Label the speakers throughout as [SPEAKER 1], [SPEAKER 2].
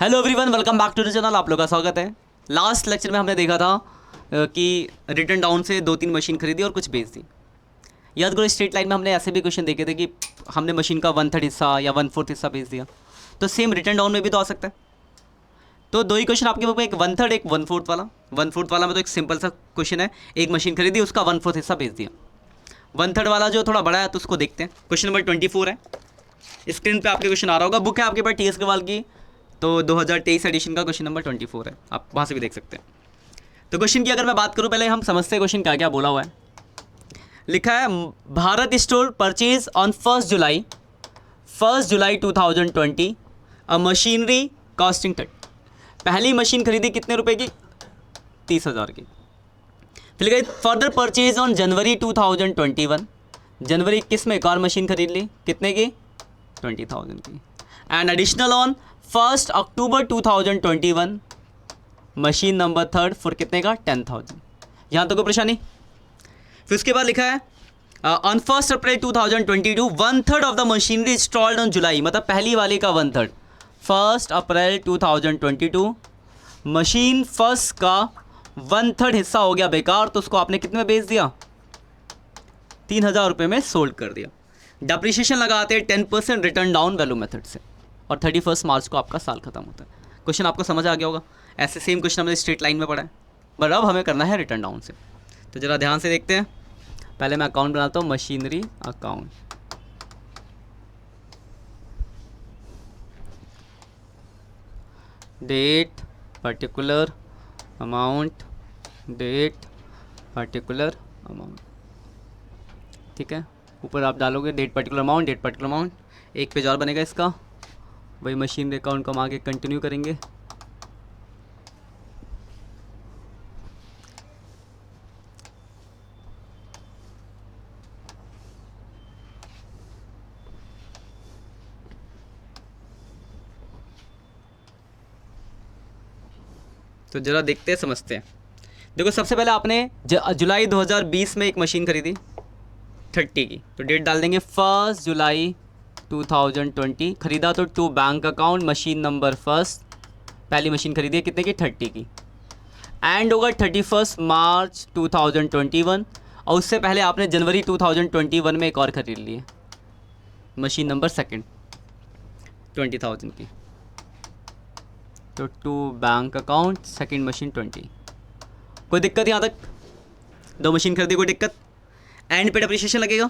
[SPEAKER 1] Hello everyone, welcome back to the channel. आप लोग का स्वागत है। लास्ट लेक्चर में हमने देखा था कि रिटर्न डाउन से 2-3 मशीन खरीदी और कुछ बेच दी। याद करो, स्ट्रेट लाइन में हमने ऐसे भी क्वेश्चन देखे थे कि हमने मशीन का 1/3 हिस्सा या 1/4 हिस्सा बेच दिया। तो सेम रिटर्न डाउन में भी तो आ सकता है। तो दो ही क्वेश्चन आपके बुक में, एक 1/3 एक 1/4 वाला। 1/4 वाला में तो एक सिंपल सा क्वेश्चन है, एक मशीन खरीदी उसका 1/4 हिस्सा बेच दिया। 1/3 वाला जो थोड़ा बड़ा है तो उसको देखते हैं। क्वेश्चन नंबर 24 है, स्क्रीन पे आपके क्वेश्चन आ रहा होगा। बुक है आपके पास टी एस अग्रवाल की, तो 2023 एडिशन का क्वेश्चन नंबर 24 है, आप वहाँ से भी देख सकते हैं। तो क्वेश्चन की अगर मैं बात करूँ, पहले हम समझते हैं क्वेश्चन क्या क्या बोला हुआ है। लिखा है Bharat store purchase on 1 July 2020 a machinery costing 30। पहली मशीन खरीदी कितने रुपए की? 30,000 की। फिर लिखा है फर्दर परचेज ऑन जनवरी 2021, जनवरी 21 में एक और मशीन खरीद ली, कितने की? 20,000 की। And additional on 1 October 2021 machine number 3 for कितने का? 10,000। यहाँ तो कोई परेशानी। फिर उसके बाद लिखा है on 1 April 2022 1/3 of the machinery installed on July, मतलब पहली वाली का 1/3। 1 अप्रैल 2022 मशीन फर्स्ट का 1/3 हिस्सा हो गया बेकार, तो उसको आपने कितने में बेच दिया? 3,000 रुपये में सोल्ड कर दिया। डेप्रिसिएशन लगाते हैं 10% रिटर्न डाउन वैल्यू मेथड से, और 31 मार्च को आपका साल खत्म होता है। क्वेश्चन आपको समझ आ गया होगा। ऐसे सेम क्वेश्चन हमने स्ट्रेट लाइन में पढ़ा है, बट अब हमें करना है रिटर्न डाउन से। तो ज़रा ध्यान से देखते हैं। पहले मैं अकाउंट बनाता हूँ, machinery account. Date particular amount, date particular amount, ठीक है। ऊपर आप डालोगे date particular amount, date particular amount. एक पेज और बनेगा इसका, वही मशीनरी अकाउंट को हम आगे कंटिन्यू करेंगे। तो ज़रा देखते हैं, समझते हैं। देखो, सबसे पहले आपने जुलाई 2020 में एक मशीन खरीदी 30 की, तो डेट डाल देंगे 1 जुलाई 2020। खरीदा तो to bank account machine number 1, पहली मशीन खरीदी है कितने की? 30 की। एंड होगा 31 मार्च 2021, और उससे पहले आपने जनवरी 2021 में एक और खरीद ली है मशीन नंबर 2 20,000 की। तो to bank account second machine 20। कोई दिक्कत यहाँ तक? दो मशीन खरीदी, कोई दिक्कत? एंड पे डेप्रिसिएशन लगेगा,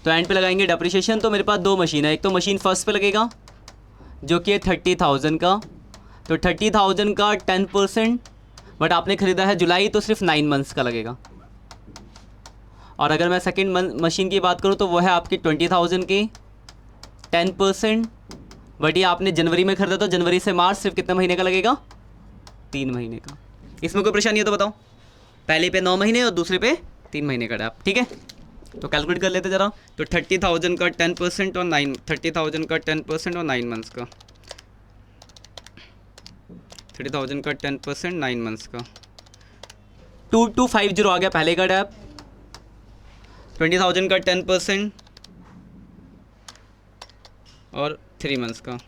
[SPEAKER 1] तो एंड पे लगाएंगे डेप्रिसिएशन। तो मेरे पास दो मशीन है, एक तो मशीन फर्स्ट पे लगेगा जो कि है 30,000 का, तो 30,000 का 10%, बट आपने ख़रीदा है जुलाई तो सिर्फ 9 मंथ्स का लगेगा। और अगर मैं सेकंड मशीन की बात करूँ तो वो है आपकी 20,000 की 10%, बट ये आपने जनवरी में खरीदा, तो जनवरी से मार्च सिर्फ कितने महीने का लगेगा? 3 महीने का। इसमें कोई परेशानी है तो बताओ। पहले पे 9 महीने और दूसरे पे 3 महीने का डैप, ठीक है। तो कैलकुलेट कर लेते ज़रा। तो 30,000 का 10% और 30,000 का 10% और 9 मंथ्स का, 30,000 का 10% 9 मंथ्स का, 2250 आ गया पहले का डैप। 20,000 का 10% और 3 मंथ्स का,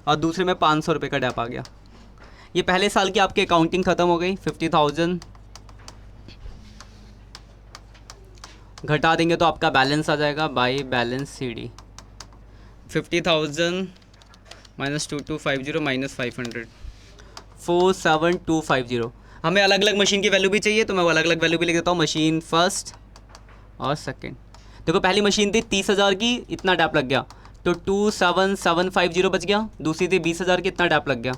[SPEAKER 1] और दूसरे में 500 रुपये का डैप आ गया। ये पहले साल की आपकी अकाउंटिंग ख़त्म हो गई। 50,000 घटा देंगे तो आपका बैलेंस आ जाएगा by balance C D. 50,000 minus 2250 minus 500, 47250। हमें अलग अलग मशीन की वैल्यू भी चाहिए, तो मैं वो अलग अलग वैल्यू भी लिख देता हूँ। मशीन फर्स्ट और सेकंड। देखो, पहली मशीन थी 30,000 की, इतना डैप लग गया, तो 27750 बच गया। दूसरी थी 20,000 की, इतना डैप लग गया,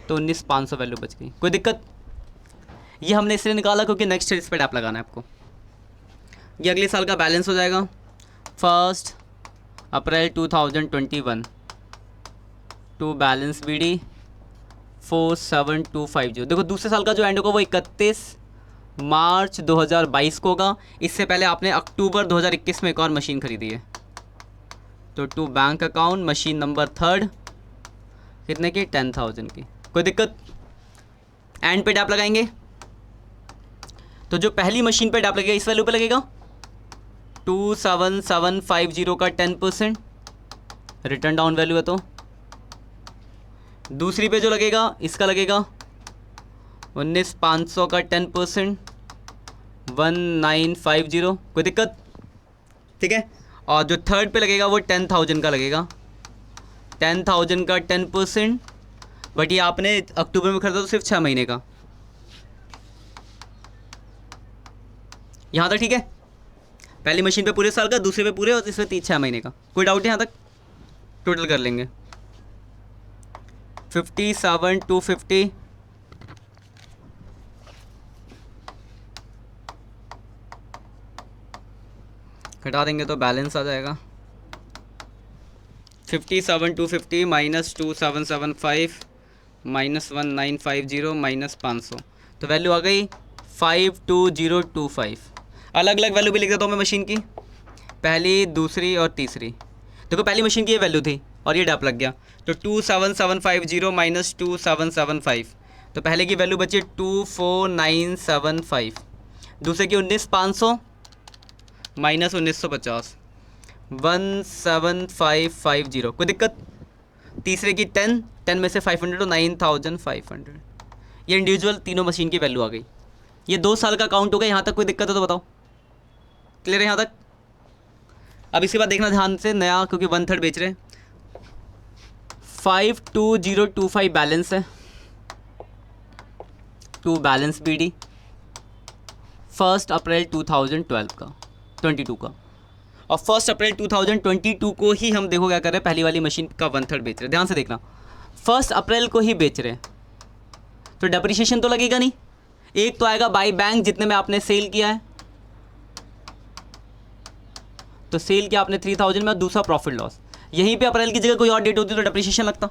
[SPEAKER 1] तो 19,500 वैल्यू बच गई। कोई दिक्कत? ये हमने इसलिए निकाला क्योंकि नेक्स्ट इस पर डैप लगाना है आपको। ये अगले साल का बैलेंस हो जाएगा 1 अप्रैल 2021 टू बैलेंस बी डी 47250। देखो, दूसरे साल का जो एंड होगा वो 31 मार्च 2022 को होगा। इससे पहले आपने अक्टूबर 2021 में एक और मशीन खरीदी है, तो to bank account machine number 3 कितने की? 10,000 की। कोई दिक्कत? एंड पे डैप लगाएंगे, तो जो पहली मशीन पे डैप लगेगा इस वैल्यू पे लगेगा 27750 का 10%, रिटर्न डाउन वैल्यू है तो दूसरी पे जो लगेगा इसका लगेगा 19,500 का 10%, 1950, कोई दिक्कत? ठीक है। और जो थर्ड पे लगेगा वो 10,000 का लगेगा, 10,000 का 10%, बट ये आपने अक्टूबर में खरीदा तो सिर्फ 6 महीने का। यहाँ तक ठीक है? पहली मशीन पे पूरे साल का, दूसरे पे पूरे और तीसरे 6 महीने का। कोई डाउट है यहाँ तक? टोटल कर लेंगे 57,250 घटा देंगे तो बैलेंस आ जाएगा 57,250 माइनस 2,775 माइनस 1,950 माइनस 500, तो वैल्यू आ गई 5,2025। अलग अलग वैल्यू भी लिख देता हूँ मैं मशीन की, पहली, दूसरी और तीसरी। देखो पहली मशीन की ये वैल्यू थी और ये डैप लग गया, तो 2,750 माइनस 2,775, तो पहले की वैल्यू बची 24,975, दूसरे की 19,500 माइनस 1950, 17,550, कोई दिक्कत? तीसरे की 10 में से 500 तो 9,500। ये इंडिविजुअल तीनों मशीन की वैल्यू आ गई। ये 2 साल का काउंट हो गया। यहाँ तक कोई दिक्कत हो तो बताओ। क्लियर है यहाँ तक? अब इसके बाद देखना ध्यान से नया, क्योंकि 1/3 बेच रहे हैं। 5,2025 बैलेंस है, 2 बैलेंस BD 1 अप्रैल 2012 का, 22 का, और 1 अप्रैल 2022 को ही हम देखो क्या कर रहे हैं, पहली वाली मशीन का 1/3 बेच रहे हैं। ध्यान से देखना, 1 अप्रैल को ही बेच रहे हैं, तो डेप्रिसिएशन तो लगेगा नहीं। एक तो आएगा बाई बैंक, जितने में आपने सेल किया है, तो सेल किया आपने 3,000 में, और दूसरा प्रॉफिट लॉस। यहीं पे अप्रैल की जगह कोई और डेट होती तो डेप्रिसिएशन लगता।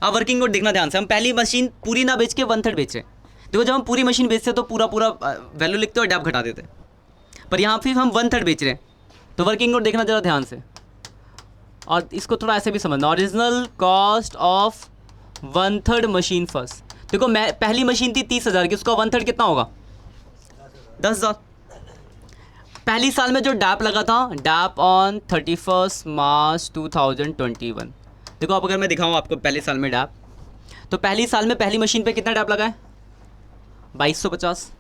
[SPEAKER 1] अब वर्किंग नोट देखना ध्यान से, हम पहली मशीन पूरी ना बेच के 1/3 बेच रहे हैं। देखो जब हम पूरी मशीन बेचते तो पूरा वैल्यू लिखते और डैप घटा देते, पर यहाँ फिर हम 1/3 बेच रहे हैं, तो वर्किंग नोट देखना जरा ध्यान से। और इसको थोड़ा ऐसे भी समझना, original cost of 1/3 machine first. देखो मैं पहली मशीन थी 30,000 की, उसका 1/3 कितना होगा? 10,000। पहली साल में जो डैप लगा था, डैप ऑन 31 मार्च 2021। देखो अब अगर मैं दिखाऊँ आपको पहले साल में डैप, तो पहली साल में पहली मशीन पे कितना डैप लगा है? 2250।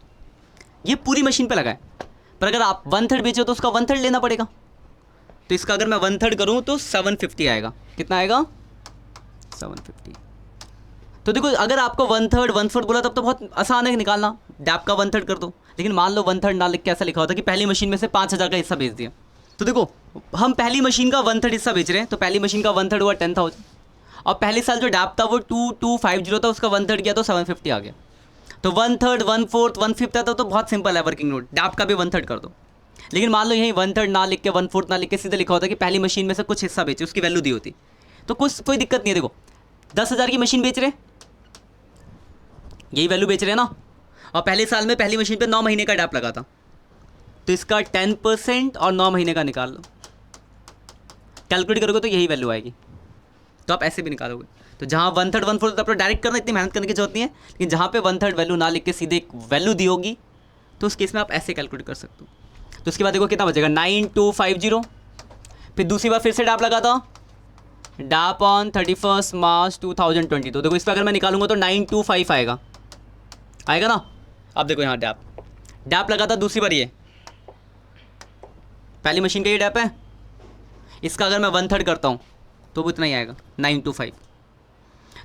[SPEAKER 1] ये पूरी मशीन पे लगा है, पर अगर आप 1/3 बेचो तो उसका 1/3 लेना पड़ेगा। तो इसका अगर मैं 1/3 करूँ तो 750 आएगा। कितना आएगा? 750। तो देखो अगर आपको 1/3 1/4 बोला तब तो बहुत आसान है निकालना, डैप का 1/3 कर दो। लेकिन मान लो 1/3 ना लिख के ऐसा लिखा होता कि पहली मशीन में से 5,000 का हिस्सा बेच दिया, तो देखो हम पहली मशीन का 1/3 हिस्सा बेच रहे हैं, तो पहली मशीन का 1/3 हुआ 10,000, और पहले साल जो डैप था वो 2,250 था, उसका 1/3 किया तो 750 आ गया। तो 1/3 1/4 1/5 आता तो बहुत सिंपल है वर्किंग नोट, डैप का भी 1/3 कर दो। लेकिन मान लो यहीं 1/3 ना लिख के 1/4 ना लिख के सीधे लिखा होता कि पहली मशीन में से कुछ हिस्सा बेचे, उसकी वैल्यू दी होती, तो कोई दिक्कत नहीं है। देखो 10,000 की मशीन बेच रहे, यही वैल्यू बेच रहे हैं ना, और पहले साल में पहली मशीन पे 9 महीने का डैप लगा था, तो इसका 10% और 9 महीने का निकाल लो, कैलकुलेट करोगे तो यही वैल्यू आएगी। तो आप ऐसे भी निकालोगे, तो जहाँ 1/3 1/4 तो आपको डायरेक्ट करना, इतनी मेहनत करने की जरूरत नहीं है। लेकिन जहाँ पे 1/3 वैल्यू ना लिख के सीधे एक वैल्यू दी होगी, तो उस केस में आप ऐसे कैलकुलेट कर सकते हो। तो उसके बाद देखो कितना बचेगा, 9,250। फिर दूसरी बार फिर से डैप लगा था, डैप ऑन 31 मार्च 2020। तो देखो इस पर अगर मैं निकालूंगा तो 925 आएगा ना। अब देखो यहाँ डैप लगा था दूसरी बार, ये पहली मशीन का ये डैप है, इसका अगर मैं 1/3 करता हूँ तो वो इतना ही आएगा 925।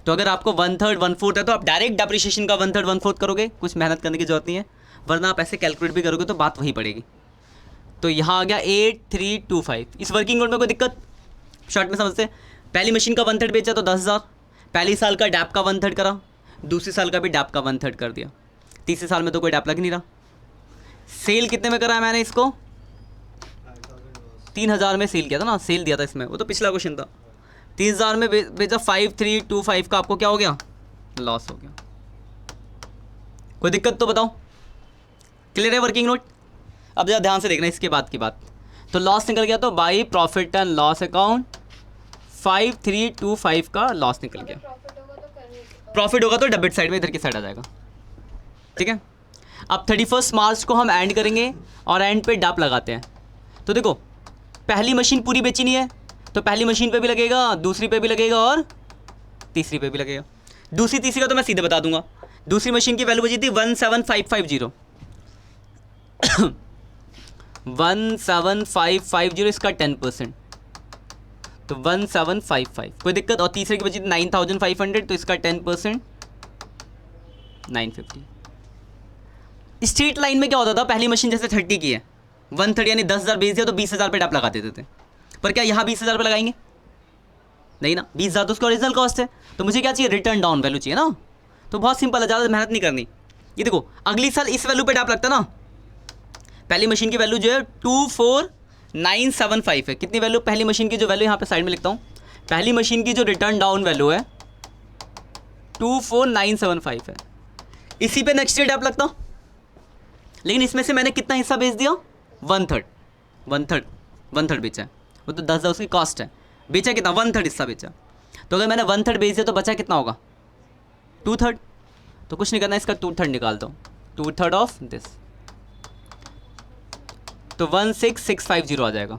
[SPEAKER 1] तो अगर आपको 1/3 1/4 है तो आप डायरेक्ट डेप्रिसिएशन का 1/3 1/4 करोगे, कुछ मेहनत करने की जरूरत नहीं है, वरना आप ऐसे कैलकुलेट भी करोगे तो बात वही पड़ेगी। तो यहाँ आ गया 8,325। इस वर्किंग नोट में कोई दिक्कत? शॉर्ट में समझते, पहली मशीन का 1/3 बेचा तो 10,000, पहली साल का डैप का 1/3 करा, दूसरी साल का भी डैप का 1/3 कर दिया, तीसरे साल में तो कोई डैप लग नहीं रहा। सेल कितने में करा है मैंने इसको? 3,000 में सेल किया था ना, सेल दिया था इसमें, वो तो पिछला क्वेश्चन था। 3,000 में बेचा, 5,325 का आपको क्या हो गया? लॉस हो गया। कोई दिक्कत तो बताओ? क्लियर है वर्किंग नोट? अब जरा ध्यान से देखना इसके बाद की बात। तो लॉस निकल गया, तो by profit and loss account 5,325 का लॉस निकल गया। प्रॉफिट होगा तो डेबिट साइड में इधर की साइड आ जाएगा, ठीक है। अब 31 मार्च को हम एंड करेंगे और एंड पे डैप लगाते हैं। तो देखो पहली मशीन पूरी बेची नहीं है, तो पहली मशीन पे भी लगेगा, दूसरी पे भी लगेगा और तीसरी पे भी लगेगा। दूसरी तीसरी का तो मैं सीधे बता दूंगा। दूसरी मशीन की वैल्यू बची थी 17550 17550, इसका 10%, तो 1755, कोई दिक्कत। और तीसरे की बची थी 9500, तो इसका 10% 950। स्ट्रेट लाइन में क्या होता था, पहली मशीन जैसे 30 की है, 130 यानी 10,000 बेच दिया तो 20,000 पे डैप लगा देते थे। पर क्या यहाँ 20,000 पे लगाएंगे? नहीं ना, 20,000 तो उसका ओरिजिनल कॉस्ट है। तो मुझे क्या चाहिए, रिटर्न डाउन वैल्यू चाहिए ना। तो बहुत सिंपल है, ज़्यादा मेहनत नहीं करनी। ये देखो अगली साल इस वैल्यू पे डैप लगता ना। पहली मशीन की वैल्यू जो है 24975 है। कितनी वैल्यू, पहली मशीन की जो वैल्यू यहाँ पे साइड में लिखता हूँ, पहली मशीन की जो रिटर्न डाउन वैल्यू है 24975 है। इसी पे नेक्स्ट ईयर डैप लगता, लेकिन इसमें से मैंने कितना हिस्सा बेच दिया, 1/3 बेचा है। वो तो 10,000 उसकी कॉस्ट है, बेचा कितना, 1/3 हिस्सा बेचा। तो अगर मैंने 1/3 बेच दिया तो बचा कितना होगा, 2/3। तो कुछ नहीं करना, इसका 2/3 निकाल दो, 2/3 ऑफ दिस, तो 16650 आ जाएगा।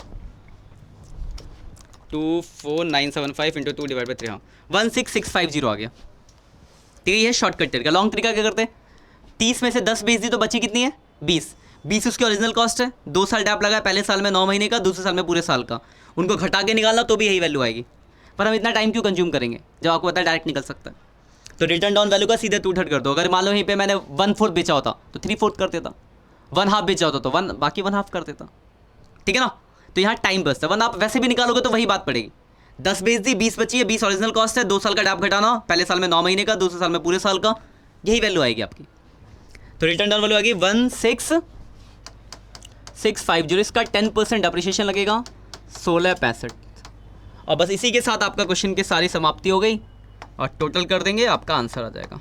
[SPEAKER 1] 24975 इंटू 2 डिवाइड बाई 3, हाँ 16650 आ गया। ठीक है, ये शॉर्टकट तरीका। लॉन्ग तरीका क्या करते हैं, 30 में से 10 बेच दी तो बची कितनी है, 20 उसकी ओरिजिनल कॉस्ट है। 2 साल डैप लगा है, पहले साल में 9 महीने का, दूसरे साल में पूरे साल का। उनको घटा के निकालना तो भी यही वैल्यू आएगी। पर हम इतना टाइम क्यों कंज्यूम करेंगे जब आपको पता है डायरेक्ट निकल सकता है। तो रिटर्न डाउन वैल्यू का सीधे 2/3 कर दो। अगर मान लो यहीं पे मैंने 1/4 बेचा होता तो 3/4 कर देता, 1/2 बेचा होता तो बाकी 1/2 कर देता। ठीक है ना। तो यहाँ टाइम बचता है, वरना आप वैसे भी निकालोगे तो वही बात पड़ेगी। 10 बेच दी, 20 बची है, 20 ओरिजिनल कॉस्ट है, 2 साल का डैप घटाना, पहले साल में 9 महीने का, दूसरे साल में पूरे साल का, यही वैल्यू आएगी आपकी। तो रिटर्न डाउन वैल्यू आएगी 16650। इसका 10% अप्रिशिएशन लगेगा 1665। और बस इसी के साथ आपका क्वेश्चन की सारी समाप्ति हो गई और टोटल कर देंगे, आपका आंसर आ जाएगा।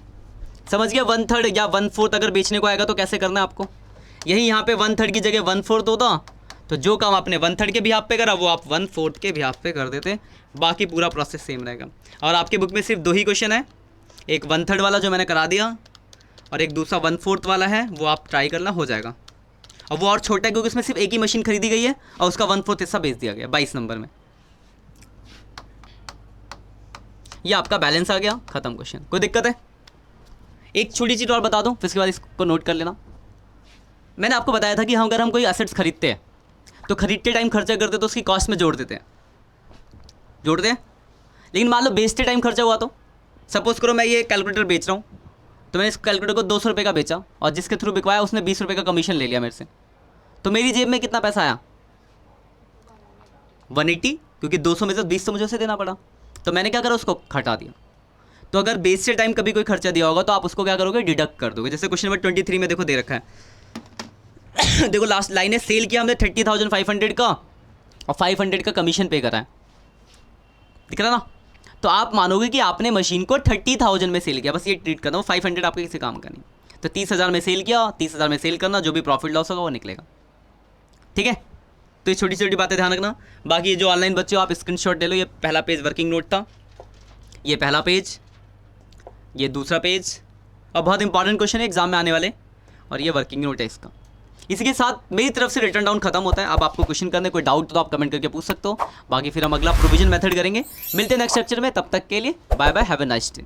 [SPEAKER 1] समझ गया, 1/3 या 1/4 अगर बेचने को आएगा तो कैसे करना है आपको। यही यहाँ पे 1/3 की जगह 1/4 होता, तो जो काम आपने 1/3 के बिहाफ पे करा वो आप 1/4 के बिहाफ पे कर देते, बाकी पूरा प्रोसेस सेम रहेगा। और आपके बुक में सिर्फ 2 ही क्वेश्चन है, एक 1/3 वाला जो मैंने करा दिया और एक दूसरा 1/4 वाला है, वो आप ट्राई करना, हो जाएगा। और वो और छोटा है क्योंकि उसमें सिर्फ एक ही मशीन खरीदी गई है और उसका 1/4 हिस्सा बेच दिया गया 22 नंबर में। ये आपका बैलेंस आ गया, खत्म क्वेश्चन। कोई दिक्कत है? एक छोटी चीज़ और बता दूं, फिर इसके बाद इसको नोट कर लेना। मैंने आपको बताया था कि हम अगर हम कोई एसेट्स खरीदते हैं तो खरीदते टाइम खर्चा करते तो उसकी कॉस्ट में जोड़ देते हैं, लेकिन मान लो बेचते टाइम खर्चा हुआ तो, सपोज करो मैं ये कैलकुलेटर बेच रहा हूँ, तो मैंने इस कैलकुलेटर को 200 रुपये का बेचा और जिसके थ्रू बिकवाया उसने 20 रुपये का कमीशन ले लिया मेरे से, तो मेरी जेब में कितना पैसा आया, 180, क्योंकि 200 में से 20 तो मुझे उसे देना पड़ा। तो मैंने क्या करा, उसको घटा दिया। तो अगर बेचते टाइम कभी कोई खर्चा दिया होगा तो आप उसको क्या करोगे, डिडक्ट कर दोगे। जैसे क्वेश्चन नंबर 23 में देखो दे रखा है देखो लास्ट लाइन है, सेल किया हमने 30,500 का और 500 का कमीशन पे करा है, दिख रहा ना। तो आप मानोगे कि आपने मशीन को 30,000 में सेल किया, बस ये ट्रीट करना, 500 आपके किसी काम का नहीं। तो 30,000 में सेल किया, 30,000 में सेल करना, जो भी प्रॉफिट लॉस होगा वो निकलेगा। ठीक है, तो ये छोटी छोटी बातें ध्यान रखना। बाकी जो ऑनलाइन बच्चे हो आप स्क्रीनशॉट ले लो। ये पहला पेज वर्किंग नोट था, ये पहला पेज, ये दूसरा पेज, और बहुत इंपॉर्टेंट क्वेश्चन है एग्जाम में आने वाले, और ये वर्किंग नोट है इसका। इसी के साथ मेरी तरफ से रिटर्न डाउन खत्म होता है। अब आपको क्वेश्चन करने कोई डाउट तो आप कमेंट करके पूछ सकते हो, बाकी फिर हम अगला प्रोविजन मेथड करेंगे। मिलते हैं नेक्स्ट लेक्चर में, तब तक के लिए bye bye, have a nice day.